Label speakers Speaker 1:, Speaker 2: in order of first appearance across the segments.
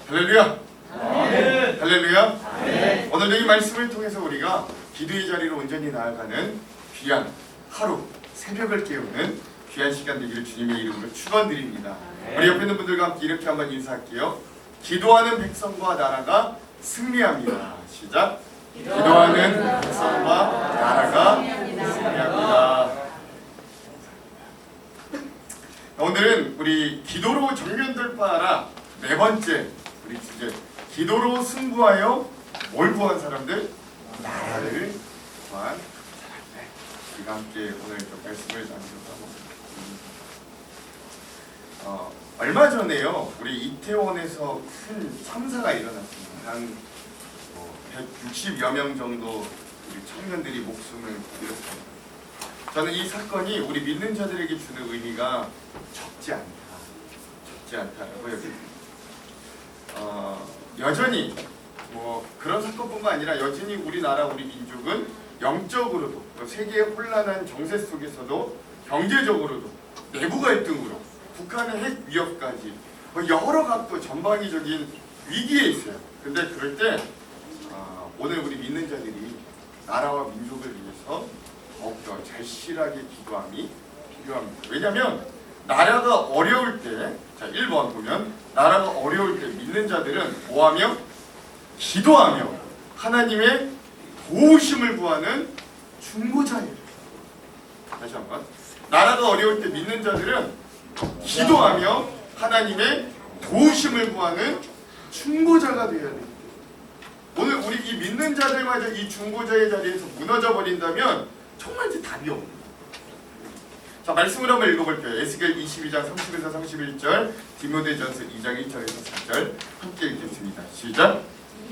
Speaker 1: 할렐루야.
Speaker 2: 아멘.
Speaker 1: 할렐루야.
Speaker 2: 아멘.
Speaker 1: 오늘 이 말씀을 통해서 우리가 기도의 자리로 온전히 나아가는 귀한 하루, 새벽을 깨우는 귀한 시간 되기를 주님의 이름으로 축원드립니다. 우리 옆에 있는 분들과 함께 이렇게 한번 인사할게요. 기도하는 백성과 나라가 승리합니다. 시작. 기도하는 백성과 나라가 승리합니다. 오늘은 우리 기도로 정면 돌파하라 네 번째 우리 주제, 기도로 승부하여 뭘 구한 사람들? 나라를 구한 사람들. 우리가 함께 오늘 좀 말씀을 나누려고 하고, 얼마 전에요 우리 이태원에서 큰 참사가 일어났습니다. 한 160여 명 정도 우리 청년들이 목숨을 잃었습니다. 저는 이 사건이 우리 믿는 자들에게 주는 의미가 적지 않다라고 여깁니다. 여전히 그런 사건뿐만 아니라 여전히 우리나라 우리 민족은 영적으로도 세계의 혼란한 정세 속에서도 경제적으로도 내부 갈등으로 북한의 핵 위협까지 여러 각도 전방위적인 위기에 있어요. 근데 그럴 때 오늘 우리 믿는 자들이 나라와 민족을 위해서 더욱더 절실하게 기도함이 필요합니다. 왜냐하면 나라가 어려울 때, 자 1번 보면 나라가 어려울 때 믿는 자들은 뭐하며? 기도하며 하나님의 도우심을 구하는 중보자예요. 다시 한번, 나라가 어려울 때 믿는 자들은 기도하며 하나님의 도우심을 구하는 중보자가 되어야 됩니다. 오늘 우리 이 믿는 자들마저 이 중보자의 자리에서 무너져 버린다면 정말 이제 답이 없는. 자, 말씀을 한번 읽어볼게요. 에스겔 22장 30에서 31절, 디모데전서 2장 1절에서 4절 함께 읽겠습니다. 시작.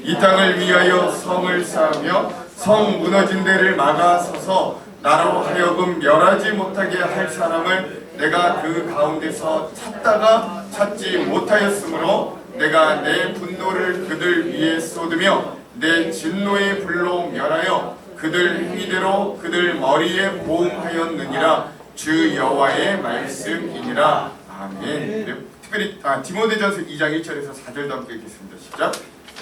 Speaker 1: 이 땅을 위하여 성을 쌓으며 성 무너진 데를 막아서서 나로 하여금 멸하지 못하게 할 사람을 내가 그 가운데서 찾다가 찾지 못하였으므로 내가 내 분노를 그들 위에 쏟으며 내 진노의 불로 멸하여 그들 행위대로 그들 머리에 보응하였느니라. 주 여호와의 말씀이니라. 아멘. 네, 특별히 디모데전서 2장 1절에서 4절도 함께 읽겠습니다. 시작.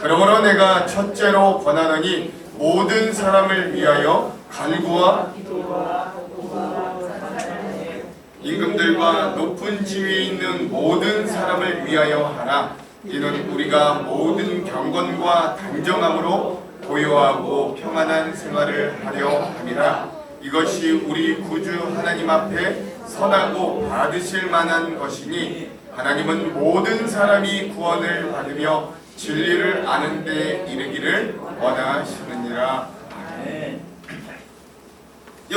Speaker 1: 그러므로 내가 첫째로 권하노니 모든 사람을 위하여 간구와 임금들과 높은 지위에 있는 모든 사람을 위하여 하라. 이는 우리가 모든 경건과 단정함으로 고요하고 평안한 생활을 하려 함이라. 이것이 우리 구주 하나님 앞에 선하고 받으실 만한 것이니 하나님은 모든 사람이 구원을 받으며 진리를 아는 데 이르기를 원하시느니라. 아멘.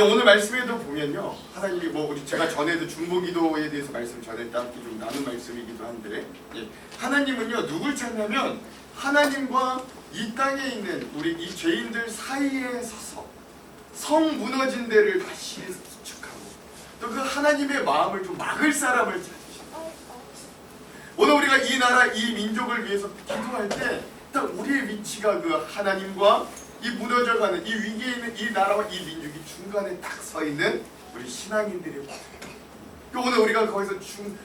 Speaker 1: 오늘 말씀에도 보면요, 하나님이 우리 제가 전에도 중보기도에 대해서 말씀 전했다 함께 좀 나눈 말씀이기도 한데, 하나님은요 누굴 찾냐면 하나님과 이 땅에 있는 우리 이 죄인들 사이에 서서 성 무너진 데를 다시 수축하고 또 그 하나님의 마음을 좀 막을 사람을 찾으신다. 오늘 우리가 이 나라 이 민족을 위해서 기도할 때 딱 우리의 위치가 그 하나님과 이 무너져가는 이 위기에 있는 이 나라와 이 민족이 중간에 딱 서 있는 우리 신앙인들의 모습. 오늘 우리가 거기서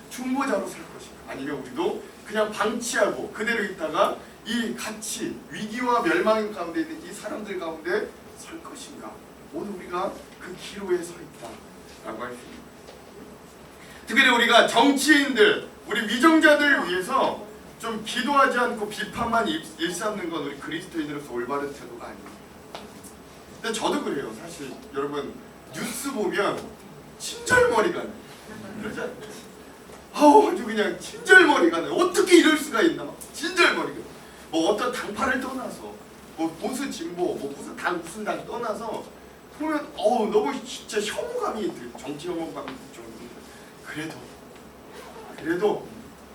Speaker 1: 중보자로 설 것인가, 아니면 우리도 그냥 방치하고 그대로 있다가 이 같이 위기와 멸망 가운데 있는 이 사람들 가운데 설 것인가. 오늘 우리가 그 기로에 서 있다라고 할 수 있습니다. 특별히 우리가 정치인들, 우리 위정자들 위해서 좀 기도하지 않고 비판만 일삼는 건 우리 그리스도인으로서 올바른 태도가 아닙니다. 근데 저도 그래요. 사실 여러분 뉴스 보면 친절머리가 나요. 그러지 않나요? 아주 그냥 친절머리가 나요. 어떻게 이럴 수가 있나? 친절머리가. 어떤 당파를 떠나서 보수 진보 무슨 당 떠나서 보면 너무 진짜 혐오감이 들어요. 정치 혐오감이 정도. 그래도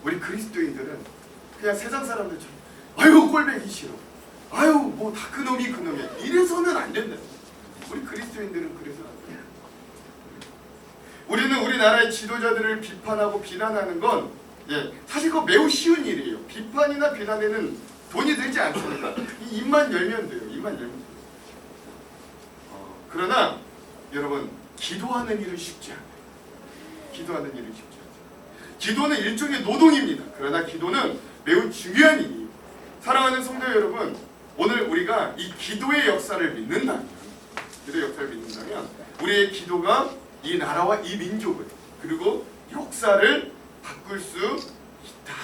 Speaker 1: 우리 그리스도인들은 그냥 세상 사람들처럼 아유 꼴보기 싫어, 아유 다 그놈이야 이래서는 안 된다. 우리 그리스도인들은 그래서 안 돼요. 우리는 우리나라의 지도자들을 비판하고 비난하는 건 사실 그거 매우 쉬운 일이에요. 비판이나 비난에는 돈이 들지 않습니다. 입만 열면 돼요. 그러나 여러분 기도하는 일은 쉽지 않아요. 기도는 일종의 노동입니다. 그러나 기도는 매우 중요한 일이에요. 사랑하는 성도 여러분, 오늘 우리가 이 기도의 역사를 믿는다면, 우리의 기도가 이 나라와 이 민족을 그리고 역사를 바꿀 수 있다.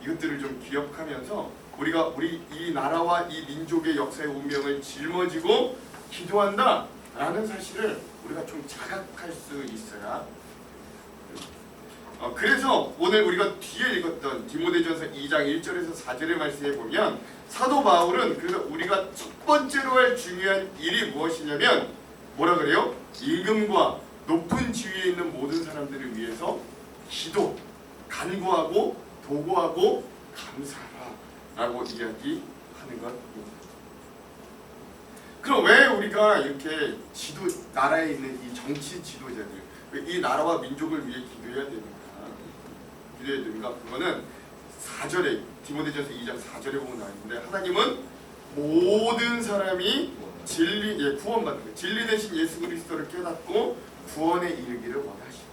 Speaker 1: 이것들을 좀 기억하면서 우리가 이 나라와 이 민족의 역사의 운명을 짊어지고 기도한다라는 사실을 우리가 좀 자각할 수 있어야. 그래서 오늘 우리가 뒤에 읽었던 디모데전서 2장 1절에서 4절의 말씀에 보면 사도 바울은 그래서 우리가 첫 번째로 할 중요한 일이 무엇이냐면 뭐라 그래요? 임금과 높은 지위에 있는 모든 사람들을 위해서 기도, 간구하고 도구하고 감사하라라고 이야기하는 것입니다. 그럼 왜 우리가 이렇게 나라에 있는 이 정치 지도자들, 이 나라와 민족을 위해 기도해야 되는가? 그거는 4절에 디모데전서 2장 4절에 보면 나있는데 하나님은 모든 사람이 구원받는 거예요. 진리 대신 예수 그리스도를 깨닫고 구원에 이르기를 원하시고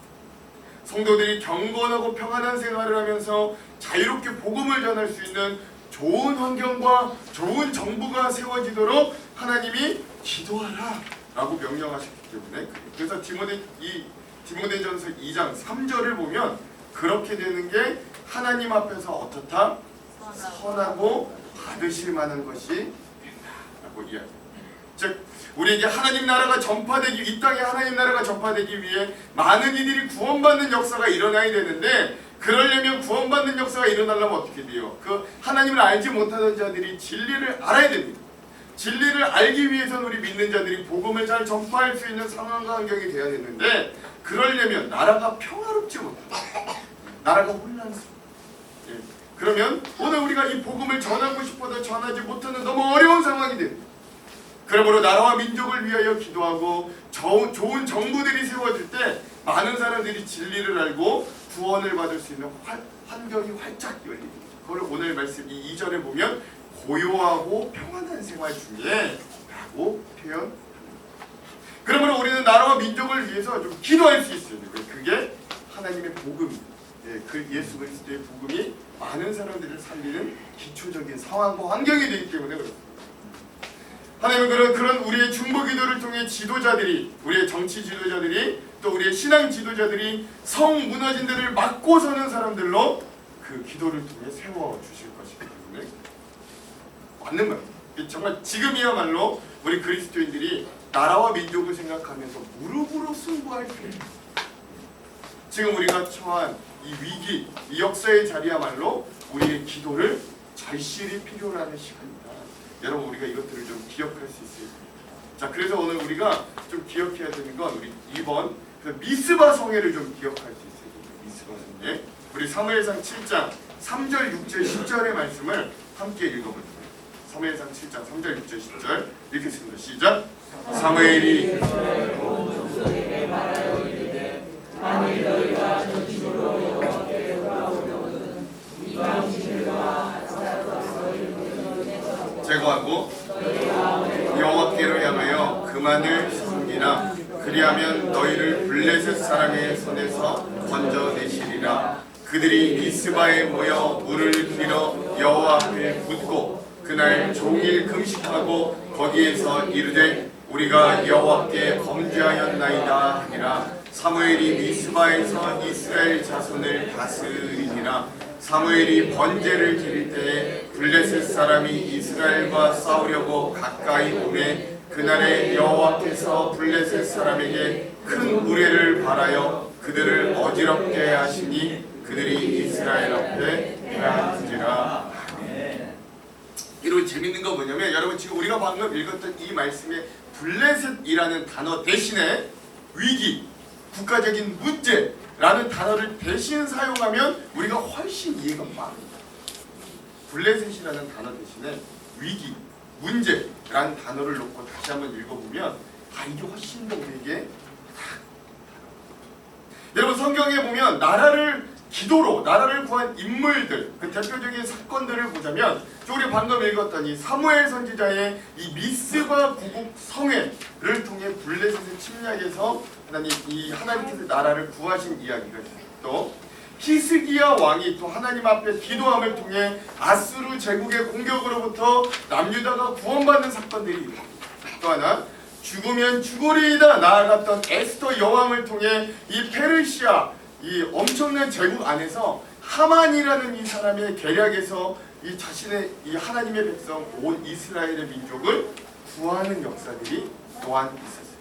Speaker 1: 성도들이 경건하고 평안한 생활을 하면서 자유롭게 복음을 전할 수 있는 좋은 환경과 좋은 정부가 세워지도록 하나님이 기도하라 라고 명령하셨기 때문에 그래서 디모데전서 2장 3절을 보면 그렇게 되는 게 하나님 앞에서 어떻다? 선하고 받으실 만한 것이 된다라고 이야기합니다. 즉 우리에게 하나님 나라가 전파되기, 이 땅에 하나님 나라가 전파되기 위해 많은 이들이 구원받는 역사가 일어나야 되는데 그러려면 구원받는 역사가 일어나려면 어떻게 돼요? 그 하나님을 알지 못하던 자들이 진리를 알아야 됩니다. 진리를 알기 위해서는 우리 믿는 자들이 복음을 잘 전파할 수 있는 상황과 환경이 되어야 되는데 그러려면 나라가 평화롭지 못하다. 나라가 혼란스러워. 그러면 오늘 우리가 이 복음을 전하고 싶어도 전하지 못하는 너무 어려운 상황이 됩니다. 그러므로 나라와 민족을 위하여 기도하고 좋은 정부들이 세워질 때 많은 사람들이 진리를 알고 구원을 받을 수 있는 환경이 활짝 열립니다. 그걸 오늘 말씀 이 2절에 보면 고요하고 평안한 생활 중에 라고 표현합니다. 그러므로 우리는 나라와 민족을 위해서 좀 기도할 수 있어요. 그게 하나님의 복음입니다. 그 예수 그리스도의 복음이 많은 사람들을 살리는 기초적인 상황과 환경이 되기 때문에 그렇습니다. 하나님은 그런 우리의 중보 기도를 통해 지도자들이, 우리의 정치 지도자들이 또 우리의 신앙 지도자들이 성 무너진 데를 막고 서는 사람들로 그 기도를 통해 세워 주실 것이기 때문에 맞는 말입니다. 정말 지금이야말로 우리 그리스도인들이 나라와 민족을 생각하면서 무릎으로 승부할 때입니다. 지금 우리가 처한 이 위기, 이 역사의 자리야말로 우리의 기도를 절실히 필요로 하는 시간입니다. 여러분 우리가 이것들을 좀 기억할 수 있어야 됩니다. 자, 그래서 오늘 우리가 좀 기억해야 되는 건 우리 2번 미스바 성회를 좀 기억할 수 있어야 됩니다. 미스바 성회. 우리 사무엘상 7장 3절, 6절, 10절의 말씀을 함께 읽어볼게요. 사무엘상 7장 3절, 6절, 10절 읽겠습니다. 시작. 사무엘이 만일 너희가 저 집으로 여호와께 돌아오려거든 이 당신들과 제거하고 여호와께로 향하여 그만을 섬기라. 그리하면 너희를 블레셋 사람의 손에서 건져내시리라. 그들이 미스바에 모여 물을 빌어 여호와 앞에 묻고 그날 종일 금식하고 거기에서 이르되 우리가 여호와께 범죄하였나이다 하니라. 사무엘이 미스바에서 이스라엘 자손을 다스리니라. 사무엘이 번제를 드릴 때에 블레셋 사람이 이스라엘과 싸우려고 가까이 오매 그날에 여호와께서 블레셋 사람에게 큰 우레를 발하여 그들을 어지럽게 하시니 그들이 이스라엘 앞에 패하는지라. 이런 재밌는 거 뭐냐면 여러분 지금 우리가 방금 읽었던 이 말씀에 블레셋이라는 단어 대신에 위기, 국가적인 문제라는 단어를 대신 사용하면 우리가 훨씬 이해가 빠릅니다. 블레셋이라는 단어 대신에 위기, 문제라는 단어를 놓고 다시 한번 읽어보면 이게 훨씬 더 우리에게 여러분 성경에 보면 기도로 나라를 구한 인물들, 그 대표적인 사건들을 보자면 우리 방금 읽었던 이 사무엘 선지자의 이 미스바 구국 성회를 통해 블레셋의 침략에서 하나님께서 나라를 구하신 이야기가 있어요. 또 히스기야 왕이 또 하나님 앞에 기도함을 통해 아수르 제국의 공격으로부터 남유다가 구원받는 사건들이 일어납니다. 또 하나 죽으면 죽으리이다 나아갔던 에스더 여왕을 통해 이 페르시아 이 엄청난 제국 안에서 하만이라는 이 사람의 계략에서 이 자신의 이 하나님의 백성 온 이스라엘의 민족을 구하는 역사들이 또한 있었어요.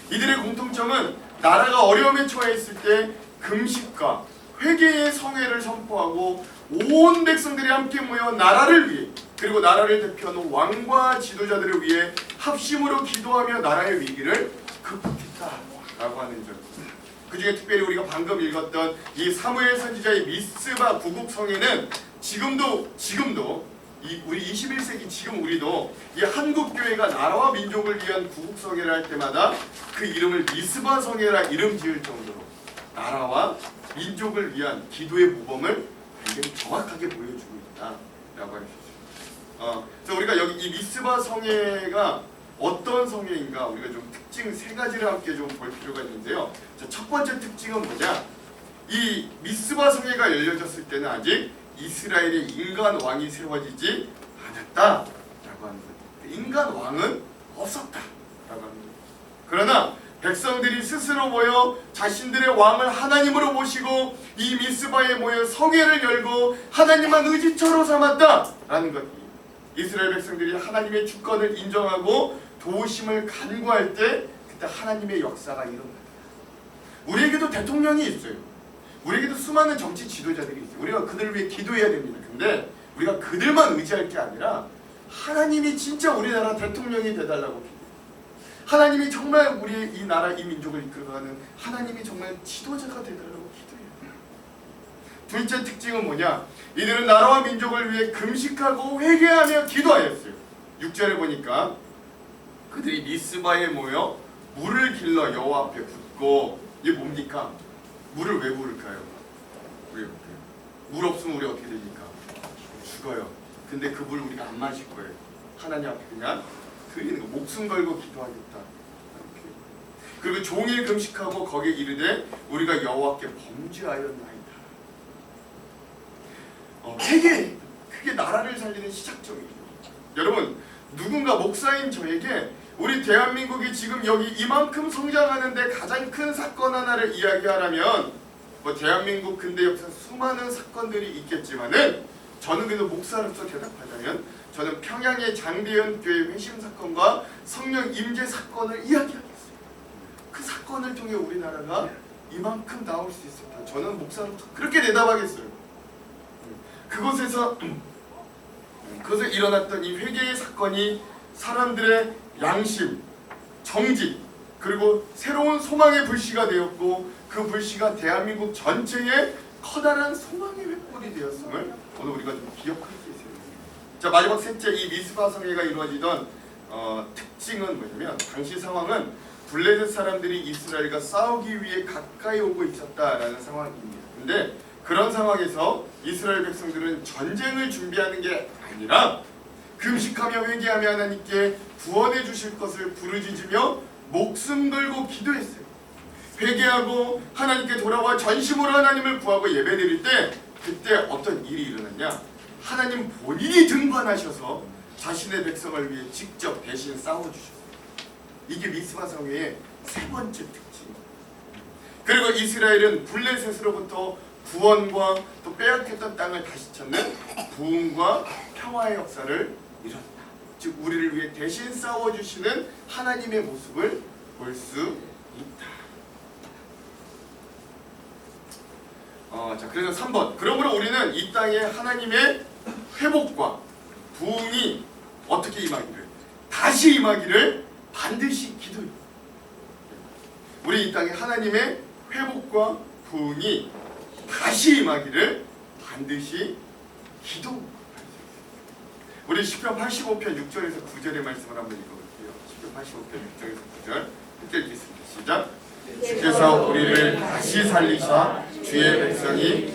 Speaker 1: 이들의 공통점은 나라가 어려움에 처했을 때 금식과 회개의 성회를 선포하고 온 백성들이 함께 모여 나라를 위해 그리고 나라를 대표하는 왕과 지도자들을 위해 합심으로 기도하며 나라의 위기를 극복했다라고 하는 점. 그 중에 특별히 우리가 방금 읽었던 이 사무엘 선지자의 미스바 구국성에는 지금도 우리 21세기 지금 우리도 이 한국 교회가 나라와 민족을 위한 구국성회를 할 때마다 그 이름을 미스바 성회라 이름 지을 정도로 나라와 민족을 위한 기도의 모범을 굉장히 정확하게 보여주고 있다라고 할 수 있습니다. 그래서 우리가 여기 이 미스바 성회가 어떤 성회인가 우리가 좀 특징 세 가지를 함께 좀 볼 필요가 있는데요. 첫 번째 특징은 뭐냐? 이 미스바 성회가 열려졌을 때는 아직 이스라엘의 인간 왕이 세워지지 않았다라고 하는 거예요. 인간 왕은 없었다라고 하는 거예요. 그러나 백성들이 스스로 모여 자신들의 왕을 하나님으로 모시고 이 미스바에 모여 성회를 열고 하나님만 의지처로 삼았다라는 것. 이스라엘 백성들이 하나님의 주권을 인정하고 도우심을 간구할 때 그때 하나님의 역사가 일어납니다. 우리에게도 대통령이 있어요. 우리에게도 수많은 정치 지도자들이 있어요. 우리가 그들을 위해 기도해야 됩니다. 근데 우리가 그들만 의지할 게 아니라 하나님이 진짜 우리나라 대통령이 되달라고 기도해요. 하나님이 정말 우리 이 나라 이 민족을 이끌어가는 하나님이 정말 지도자가 되달라고 기도해요. 둘째 특징은 뭐냐? 이들은 나라와 민족을 위해 금식하고 회개하며 기도하였어요. 6절에 보니까 그들이 미스바에 모여 물을 길러 여호와 앞에 붓고 이게 뭡니까? 물을 왜 부을까요? 물 없으면 우리 어떻게 됩니까? 죽어요. 근데 그 물 우리가 안 마실 거예요. 하나님 앞에 그냥 드리는 거. 목숨 걸고 기도하겠다. 이렇게. 그리고 종일 금식하고 거기에 이르되 우리가 여호와께 범죄하였나이다. 그게 나라를 살리는 시작점이에요. 여러분 누군가 목사인 저에게 우리 대한민국이 지금 여기 이만큼 성장하는데 가장 큰 사건 하나를 이야기하라면 뭐 대한민국 근대 역사 수많은 사건들이 있겠지만은 저는 그래도 목사로서 대답하자면 저는 평양의 장대현 교회 회심 사건과 성령 임재 사건을 이야기하겠어요. 그 사건을 통해 우리나라가 이만큼 나올 수 있었다. 저는 목사로서 그렇게 대답하겠어요. 그곳에서 일어났던 이 회개의 사건이 사람들의 양심, 정직, 그리고 새로운 소망의 불씨가 되었고 그 불씨가 대한민국 전체에 커다란 소망의 횃불이 되었음을 오늘 우리가 좀 기억할 수 있어요. 자, 마지막 셋째, 이 미스바 성회가 이루어지던 특징은 뭐냐면 당시 상황은 블레셋 사람들이 이스라엘과 싸우기 위해 가까이 오고 있었다라는 상황입니다. 근데 그런 상황에서 이스라엘 백성들은 전쟁을 준비하는 게 아니라 금식하며 회개하며 하나님께 구원해 주실 것을 부르짖으며 목숨 걸고 기도했어요. 회개하고 하나님께 돌아와 전심으로 하나님을 구하고 예배드릴 때 그때 어떤 일이 일어났냐? 하나님 본인이 등반하셔서 자신의 백성을 위해 직접 대신 싸워주셨어요. 이게 미스바 성회의 세 번째 특징. 그리고 이스라엘은 블레셋으로부터 구원과 또 빼앗겼던 땅을 다시 찾는 부흥과 평화의 역사를 이뤘다. 즉 우리를 위해 대신 싸워주시는 하나님의 모습을 볼 수 있다. 자, 그래서 3번. 그러므로 우리는 이 땅에 하나님의 회복과 부흥이 어떻게 임하기를, 다시 임하기를 반드시 기도해요. 우리 이 땅에 하나님의 회복과 부흥이 다시 임하기를 반드시 기도. 우리 시편 85편 6절에서 9절의 말씀을 한번 읽어볼게요. 시편 85편 6절에서 9절 함께 읽겠습니다. 시작. 주께서 우리를 다시 살리사 주의 백성이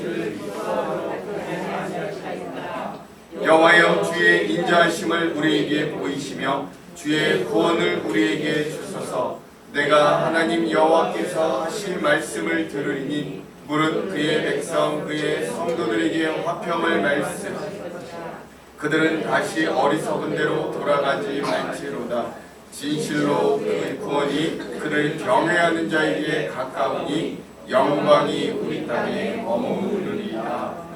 Speaker 1: 여호와여 주의 인자하심을 우리에게 보이시며 주의 구원을 우리에게 주소서. 내가 하나님 여호와께서 하실 말씀을 들으리니 물은 그의 백성 그의 성도들에게 화평을 말씀. 그들은 다시 어리석은 대로 돌아가지 말지로다. 진실로 그의 구원이 그를 경외하는 자에게 가까우니 영광이 우리 땅에 머무르리라.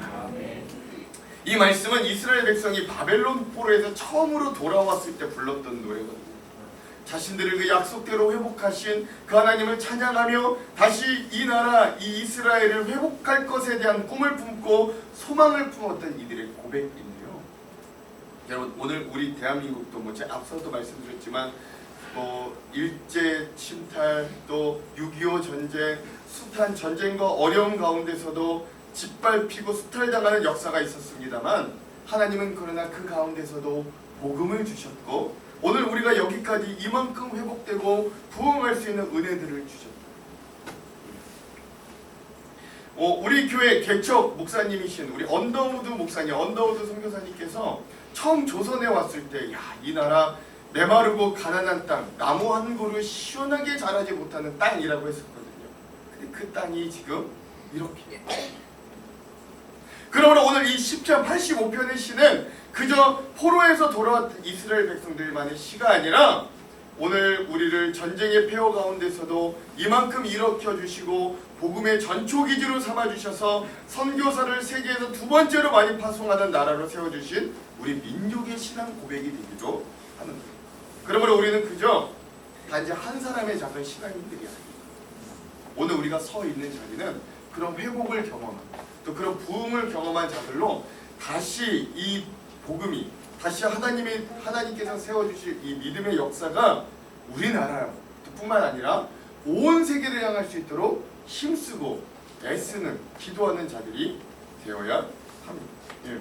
Speaker 1: 이 말씀은 이스라엘 백성이 바벨론 포로에서 처음으로 돌아왔을 때 불렀던 노래거든요. 자신들을 그 약속대로 회복하신 그 하나님을 찬양하며 다시 이 나라 이 이스라엘을 회복할 것에 대한 꿈을 품고 소망을 품었던 이들의 고백인데요. 여러분, 오늘 우리 대한민국도 뭐 제가 앞서도 말씀드렸지만 일제 침탈, 또 6.25 전쟁, 숱한 전쟁과 어려움 가운데서도 짓밟히고 수탈당하는 역사가 있었습니다만, 하나님은 그러나 그 가운데서도 복음을 주셨고 오늘 우리가 여기까지 이만큼 회복되고 부흥할 수 있는 은혜들을 주셨다. 우리 교회 개척 목사님이신 우리 언더우드 목사님, 언더우드 선교사님께서 처음 조선에 왔을 때, 이 나라 메마르고 가난한 땅, 나무 한 그루 시원하게 자라지 못하는 땅이라고 했었거든요. 근데 그 땅이 지금 이렇게. 그러므로 오늘 이 시편 85편의 시는 그저 포로에서 돌아왔던 이스라엘 백성들만의 시가 아니라 오늘 우리를 전쟁의 폐허 가운데서도 이만큼 일으켜 주시고 복음의 전초기지로 삼아주셔서 선교사를 세계에서 두 번째로 많이 파송하는 나라로 세워주신 우리 민족의 신앙 고백이 되기도 하는 거예요. 그러므로 우리는 그저 단지 한 사람의 작은 신앙인들이 아닙니다. 오늘 우리가 서 있는 자리는 그런 회복을 경험한, 또 그런 부흥을 경험한 자들로 다시 이 복음이, 다시 하나님께서 세워주실 이 믿음의 역사가 우리나라 뿐만 아니라 온 세계를 향할 수 있도록 힘쓰고 애쓰는, 기도하는 자들이 되어야 합니다. 예.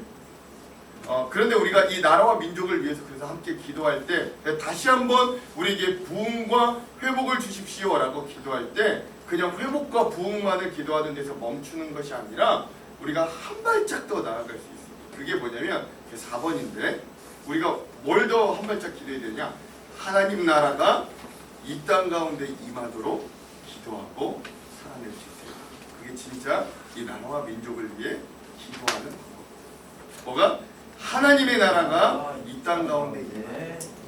Speaker 1: 그런데 우리가 이 나라와 민족을 위해서 그래서 함께 기도할 때, 다시 한번 우리에게 부흥과 회복을 주십시오라고 기도할 때 그냥 회복과 부흥만을 기도하는 데서 멈추는 것이 아니라 우리가 한 발짝 더 나아갈 수 있습니다. 그게 뭐냐면 4번인데, 우리가 뭘 더 한 발짝 기도해야 되냐? 하나님 나라가 이 땅 가운데 임하도록 기도하고 살아낼 수 있어요. 그게 진짜 이 나라와 민족을 위해 기도하는 방법. 뭐가? 하나님의 나라가 이 땅 가운데 임하도록.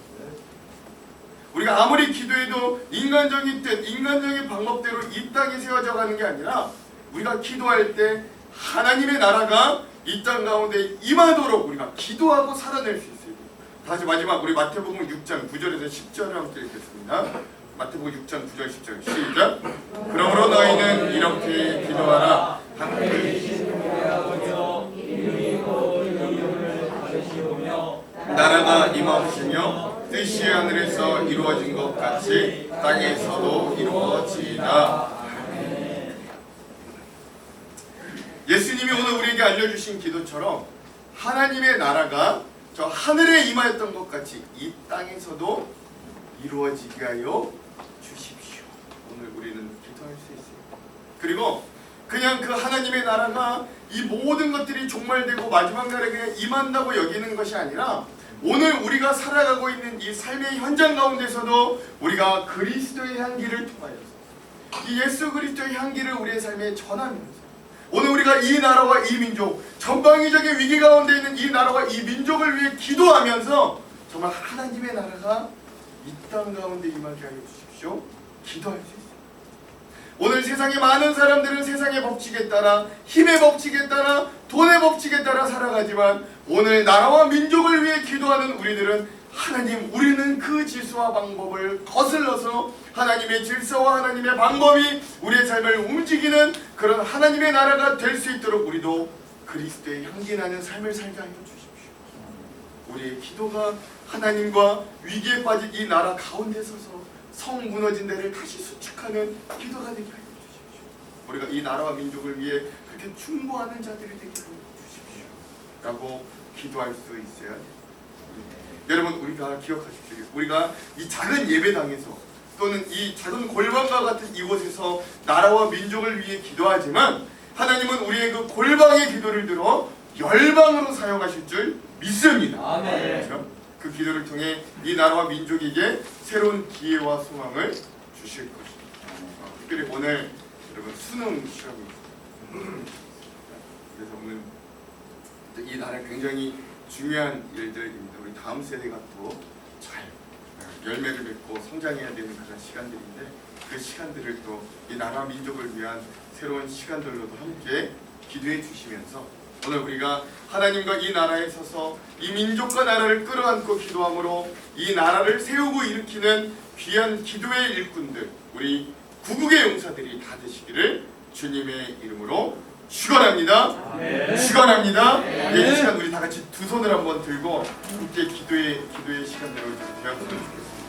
Speaker 1: 우리가 아무리 기도해도 인간적인 뜻, 인간적인 방법대로 이 땅이 세워져 가는 게 아니라 우리가 기도할 때 하나님의 나라가 이 땅 가운데 임하도록 우리가 기도하고 살아낼 수 있어요. 다시 마지막 우리 마태복음 6장 9절에서 10절을 함께 읽겠습니다. 마태복음 6장 9절 10절 시작. 그러므로 너희는 이렇게 기도하라. 나라가 임하옵시며 뜻이 하늘에서 이루어진 것 같이 땅에서도 이루어지이다. 예수님이 오늘 우리에게 알려주신 기도처럼 하나님의 나라가 저 하늘에 임하였던 것 같이 이 땅에서도 이루어지게 하여 주십시오. 오늘 우리는 기도할 수 있어요. 그리고 그냥 그 하나님의 나라가 이 모든 것들이 종말되고 마지막 날에 그냥 임한다고 여기는 것이 아니라 오늘 우리가 살아가고 있는 이 삶의 현장 가운데서도 우리가 그리스도의 향기를 통하여서 이 예수 그리스도의 향기를 우리의 삶에 전하면서 오늘 우리가 이 나라와 이 민족, 전방위적인 위기 가운데 있는 이 나라와 이 민족을 위해 기도하면서 정말 하나님의 나라가 이 땅 가운데 임하게 하여 주십시오. 기도할 수 있어요. 오늘 세상의 많은 사람들은 세상의 법칙에 따라, 힘의 법칙에 따라, 돈의 법칙에 따라 살아가지만 오늘 나라와 민족을 위해 기도하는 우리들은 하나님, 우리는 그 지수와 방법을 거슬러서 하나님의 질서와 하나님의 방법이 우리의 삶을 움직이는 그런 하나님의 나라가 될 수 있도록 우리도 그리스도의 향기나는 삶을 살게 하여 주십시오. 우리의 기도가 하나님과 위기에 빠진 이 나라 가운데 서서 성 무너진 데를 다시 수축하는 기도가 되게 하여 주십시오. 우리가 이 나라와 민족을 위해 그렇게 충고하는 자들이 되게 하여 주십시오 라고 기도할 수 있어야 돼요. 여러분, 우리가 기억하십시오. 우리가 이 작은 예배당에서 또는 이 작은 골방과 같은 이곳에서 나라와 민족을 위해 기도하지만 하나님은 우리의 그 골방의 기도를 들어 열방으로 사용하실 줄 믿습니다.
Speaker 2: 아멘.
Speaker 1: 그렇죠? 그 기도를 통해 이 나라와 민족에게 새로운 기회와 소망을 주실 것입니다. 특별히 오늘 여러분 수능 시험입니다. 이 나라 굉장히 중요한 일들입니다. 우리 다음 세대가 또 잘 열매를 맺고 성장해야 되는 그런 시간들인데 그 시간들을 또 이 나라 민족을 위한 새로운 시간들로도 함께 기도해 주시면서 오늘 우리가 하나님과 이 나라에 서서 이 민족과 나라를 끌어안고 기도함으로 이 나라를 세우고 일으키는 귀한 기도의 일꾼들 우리 구국의 용사들이 다 되시기를 주님의 이름으로 축원합니다. 축원합니다. 이 시간 우리 다 같이 두 손을 한번 들고 함께 기도의 시간으로 되었으면 좋겠습니다.